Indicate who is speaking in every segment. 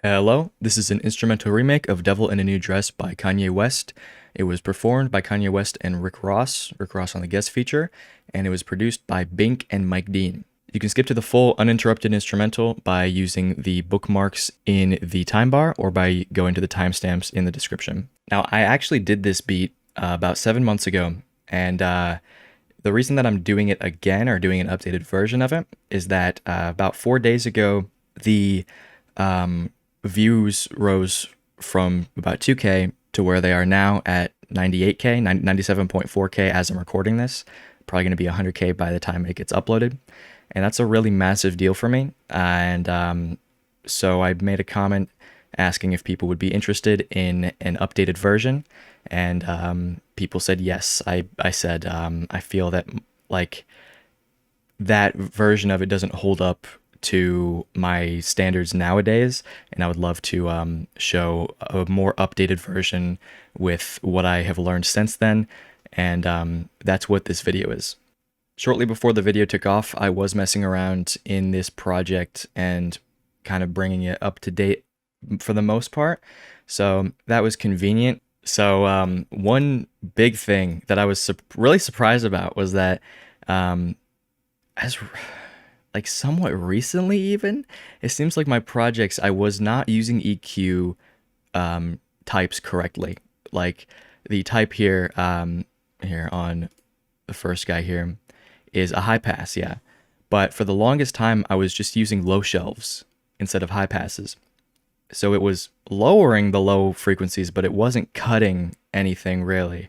Speaker 1: Hello, this is an instrumental remake of Devil in a New Dress by Kanye West. It was performed by Kanye West and Rick Ross on the guest feature, and it was produced by Bink and Mike Dean. You can skip to the full uninterrupted instrumental by using the bookmarks in the time bar or by going to the timestamps in the description. Now, I actually did this beat about 7 months ago, and the reason that I'm doing it again or doing an updated version of it is that about 4 days ago, the views rose from about 2K to where they are now at 98K, 97.4K as I'm recording this. Probably going to be 100K by the time it gets uploaded. And that's a really massive deal for me. So I made a comment asking if people would be interested in an updated version. And people said yes. I said, I feel that like that version of it doesn't hold up to my standards nowadays, and I would love to show a more updated version with what I have learned since then, and that's what this video is. Shortly before the video took off, I was messing around in this project and kind of bringing it up to date for the most part, so that was convenient. So one big thing that I was really surprised about was that as like somewhat recently even, it seems like my projects, I was not using EQ types correctly. Like the type here, here on the first guy here is a high pass, yeah. But for the longest time, I was just using low shelves instead of high passes. So it was lowering the low frequencies, but it wasn't cutting anything really.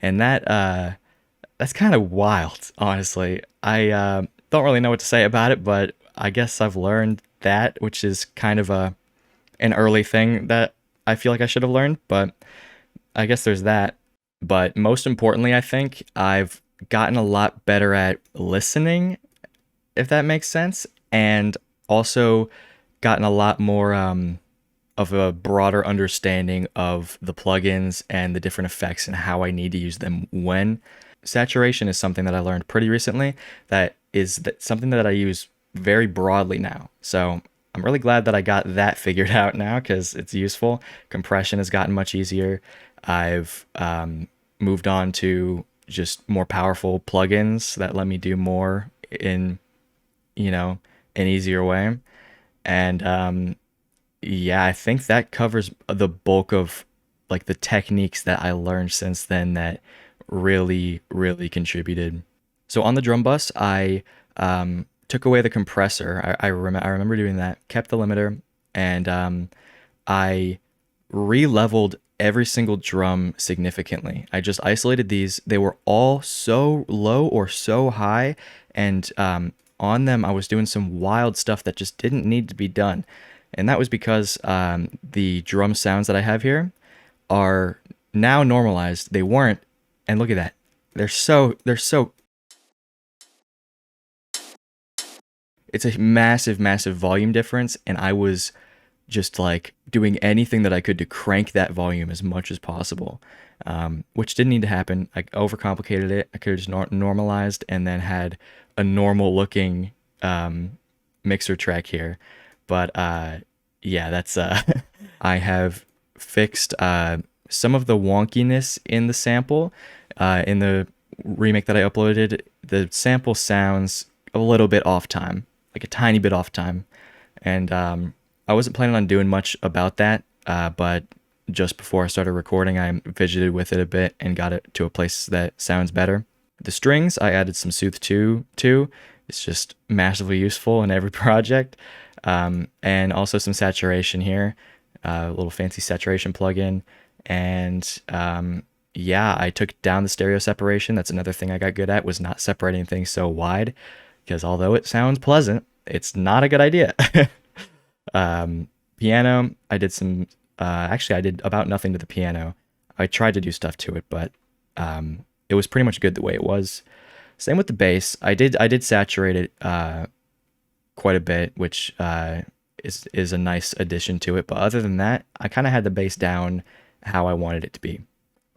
Speaker 1: And that's kind of wild, honestly. I don't really know what to say about it, but I guess I've learned that, which is kind of an early thing that I feel like I should have learned, but I guess there's that. But most importantly, I think I've gotten a lot better at listening, if that makes sense, and also gotten a lot more of a broader understanding of the plugins and the different effects and how I need to use them when. Saturation is something that I learned pretty recently that is something that I use very broadly now. So I'm really glad that I got that figured out now because it's useful. Compression has gotten much easier. I've moved on to just more powerful plugins that let me do more in, an easier way. And yeah, I think that covers the bulk of like the techniques that I learned since then that really, really contributed. So on the drum bus, I took away the compressor. I remember doing that, kept the limiter, and I re-leveled every single drum significantly. I just isolated these. They were all so low or so high, and on them I was doing some wild stuff that just didn't need to be done. And that was because the drum sounds that I have here are now normalized. They weren't, and look at that. They're so it's a massive, massive volume difference, and I was just like doing anything that I could to crank that volume as much as possible, which didn't need to happen. I overcomplicated it. I could have just normalized and then had a normal looking mixer track here. But yeah, that's I have fixed some of the wonkiness in the sample. In the remake that I uploaded, the sample sounds a little bit off time, like a tiny bit off time. And I wasn't planning on doing much about that, but just before I started recording, I fidgeted with it a bit and got it to a place that sounds better. The strings, I added some Sooth 2 to. It's just massively useful in every project. And also some saturation here, a little fancy saturation plugin. And yeah, I took down the stereo separation. That's another thing I got good at, was not separating things so wide, because although it sounds pleasant, it's not a good idea. Piano, I did some, actually I did about nothing to the piano. I tried to do stuff to it, but it was pretty much good the way it was. Same with the bass. I did saturate it quite a bit, which is a nice addition to it. But other than that, I kind of had the bass down how I wanted it to be.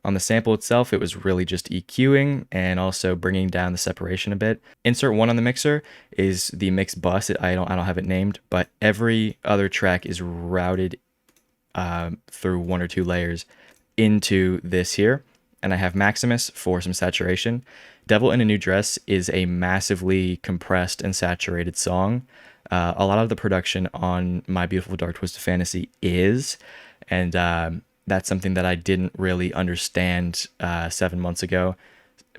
Speaker 1: On the sample itself, it was really just EQing and also bringing down the separation a bit. Insert 1 on the mixer is the mix bus. I don't have it named, but every other track is routed through 1 or 2 layers into this here. And I have Maximus for some saturation. Devil in a New Dress is a massively compressed and saturated song. A lot of the production on My Beautiful Dark Twisted Fantasy is, and that's something that I didn't really understand 7 months ago,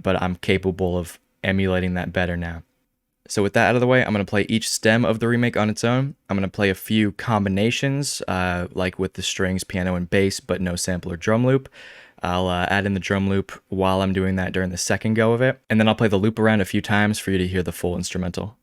Speaker 1: but I'm capable of emulating that better now. So with that out of the way, I'm going to play each stem of the remake on its own. I'm going to play a few combinations, like with the strings, piano, and bass, but no sample or drum loop. I'll add in the drum loop while I'm doing that during the second go of it, and then I'll play the loop around a few times for you to hear the full instrumental.